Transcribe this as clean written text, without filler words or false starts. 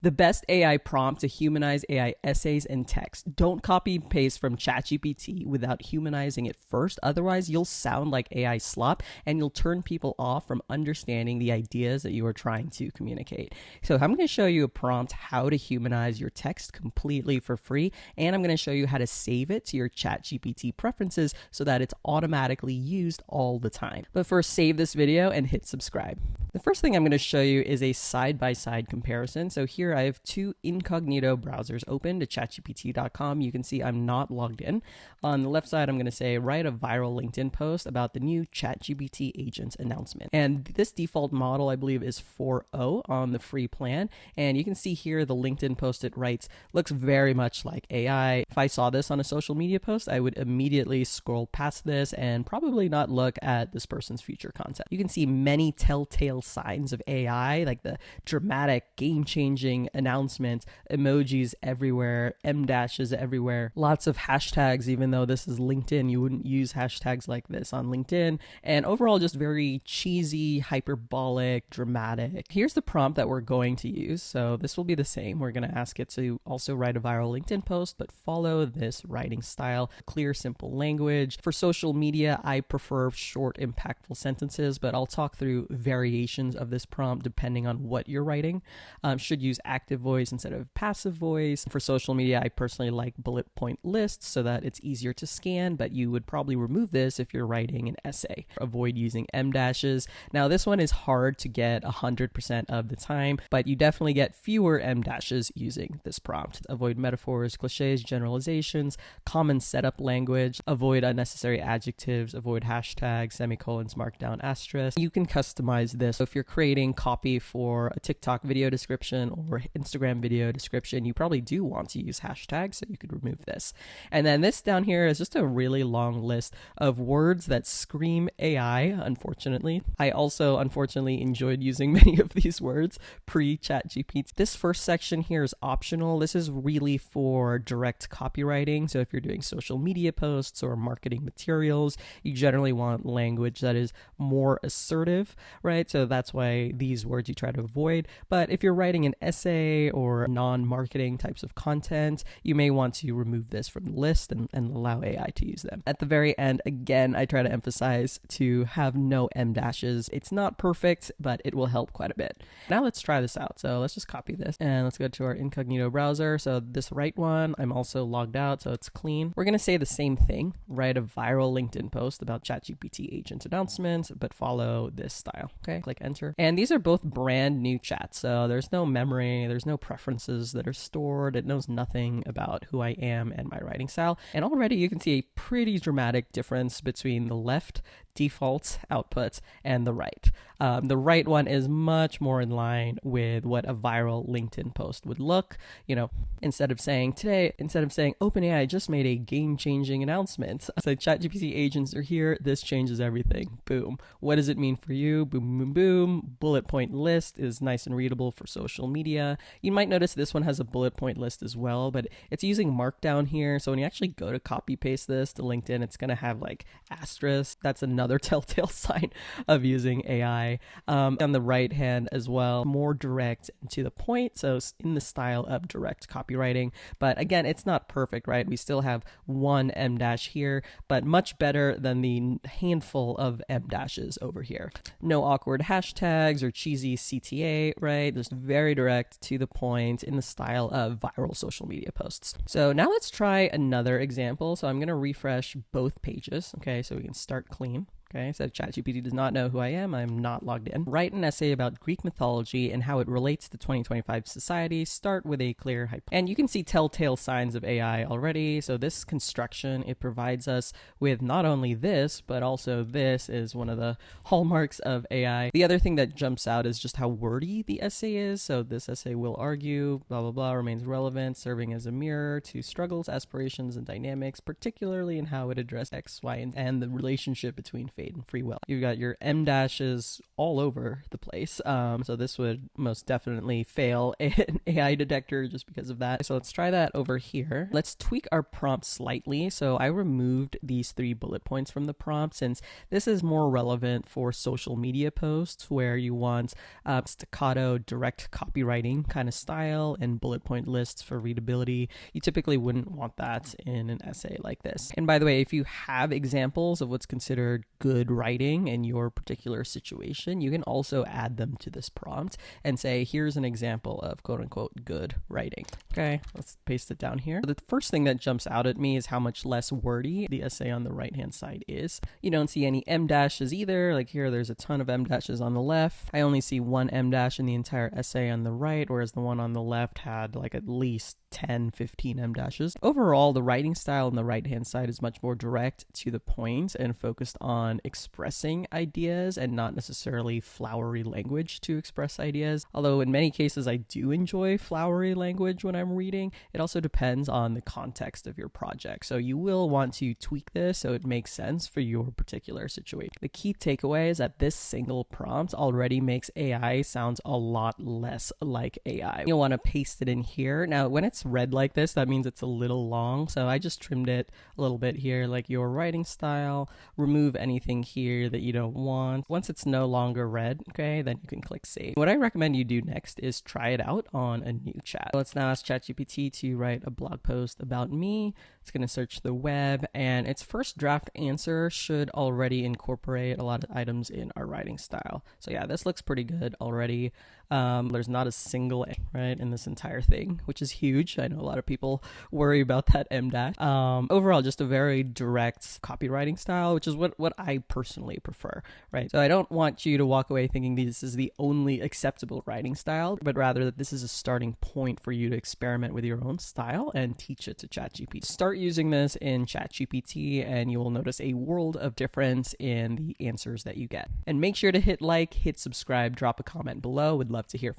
The best AI prompt to humanize AI essays and text. Don't copy and paste from ChatGPT without humanizing it first. Otherwise, you'll sound like AI slop and you'll turn people off from understanding the ideas that you are trying to communicate. So I'm going to show you a prompt how to humanize your text completely for free, and I'm going to show you how to save it to your ChatGPT preferences so that it's automatically used all the time. But first, save this video and hit subscribe. The first thing I'm going to show you is a side-by-side comparison. So here I have two incognito browsers open to chatgpt.com. You can see I'm not logged in. On the left side, I'm going to say write a viral LinkedIn post about the new ChatGPT agents announcement. And this default model, I believe, is 4.0 on the free plan. And you can see here the LinkedIn post it writes looks very much like AI. If I saw this on a social media post, I would immediately scroll past this and probably not look at this person's future content. You can see many telltale signs of AI, like the dramatic, game-changing announcements, emojis everywhere, M dashes everywhere, lots of hashtags. Even though this is LinkedIn, you wouldn't use hashtags like this on LinkedIn, and overall just very cheesy, hyperbolic, dramatic. Here's the prompt that we're going to use. So this will be the same. We're going to ask it to also write a viral LinkedIn post, but follow this writing style, clear, simple language. For social media, I prefer short, impactful sentences, but I'll talk through variations of this prompt depending on what you're writing. Should use active voice instead of passive voice. For social media, I personally like bullet point lists so that it's easier to scan, but you would probably remove this if you're writing an essay. Avoid using M dashes. Now this one is hard to get 100% of the time, but you definitely get fewer M dashes using this prompt. Avoid metaphors, cliches, generalizations, common setup language, avoid unnecessary adjectives, avoid hashtags, semicolons, markdown, asterisks. You can customize this. So if you're creating copy for a TikTok video description or Instagram video description, you probably do want to use hashtags, so you could remove this. And then this down here is just a really long list of words that scream AI, unfortunately. I also, unfortunately, enjoyed using many of these words pre-ChatGPT. This first section here is optional. This is really for direct copywriting. So if you're doing social media posts or marketing materials, you generally want language that is more assertive, right? So that's why these words you try to avoid. But if you're writing an essay or non-marketing types of content, you may want to remove this from the list and allow AI to use them. At the very end, again, I try to emphasize to have no M dashes. It's not perfect, but it will help quite a bit. Now let's try this out. So let's just copy this and let's go to our incognito browser. So this right one, I'm also logged out, so it's clean. We're going to say the same thing, write a viral LinkedIn post about ChatGPT agent announcements, but follow this style. Okay, click enter. And these are both brand new chats. So there's no memory, there's no preferences that are stored. It knows nothing about who I am and my writing style. And already you can see a pretty dramatic difference between the left default output and the right. The right one is much more in line with what a viral LinkedIn post would look. You know, instead of saying OpenAI just made a game-changing announcement. So ChatGPT agents are here. This changes everything. Boom. What does it mean for you? Boom, boom, boom. Bullet point list is nice and readable for social media. You might notice this one has a bullet point list as well, but it's using Markdown here. So when you actually go to copy paste this to LinkedIn, it's going to have like asterisks. That's another telltale sign of using AI. On the right hand as well, more direct and to the point. So in the style of direct copywriting, but again, it's not perfect, right? We still have one M dash here, but much better than the handful of M dashes over here. No awkward hashtags or cheesy CTA, right? Just very direct to the point in the style of viral social media posts. So now let's try another example. So I'm going to refresh both pages. Okay, so we can start clean. Okay, so ChatGPT does not know who I am. I'm not logged in. Write an essay about Greek mythology and how it relates to 2025 society. Start with a clear hype. And you can see telltale signs of AI already. So this construction, it provides us with not only this, but also this is one of the hallmarks of AI. The other thing that jumps out is just how wordy the essay is. So this essay will argue, blah, blah, blah, remains relevant, serving as a mirror to struggles, aspirations, and dynamics, particularly in how it addressed X, Y, and the relationship between fade and free will. You've got your M dashes all over the place. So this would most definitely fail an AI detector just because of that. So let's try that over here. Let's tweak our prompt slightly. So I removed these 3 bullet points from the prompt since this is more relevant for social media posts where you want staccato, direct copywriting kind of style and bullet point lists for readability. You typically wouldn't want that in an essay like this. And by the way, if you have examples of what's considered good writing in your particular situation, you can also add them to this prompt and say, here's an example of quote unquote good writing. Okay, let's paste it down here. The first thing that jumps out at me is how much less wordy the essay on the right hand side is. You don't see any M dashes either. Like here, there's a ton of M dashes on the left. I only see 1 M dash in the entire essay on the right, whereas the one on the left had like at least 10, 15 M dashes. Overall, the writing style on the right-hand side is much more direct to the point and focused on expressing ideas and not necessarily flowery language to express ideas. Although in many cases, I do enjoy flowery language when I'm reading. It also depends on the context of your project. So you will want to tweak this so it makes sense for your particular situation. The key takeaway is that this single prompt already makes AI sound a lot less like AI. You'll want to paste it in here. Now, when it's read like this, that means it's a little long. So I just trimmed it a little bit here, like your writing style, remove anything here that you don't want. Once it's no longer read, okay, then you can click save. What I recommend you do next is try it out on a new chat. Let's now ask ChatGPT to write a blog post about me. It's going to search the web, and its first draft answer should already incorporate a lot of items in our writing style. So yeah, this looks pretty good already. There's not a single right in this entire thing, which is huge. I know a lot of people worry about that M dash. Overall, just a very direct copywriting style, which is what I personally prefer, right? So I don't want you to walk away thinking this is the only acceptable writing style, but rather that this is a starting point for you to experiment with your own style and teach it to ChatGPT. Start using this in ChatGPT and you will notice a world of difference in the answers that you get. And make sure to hit like, hit subscribe, drop a comment below. Would love to hear from you.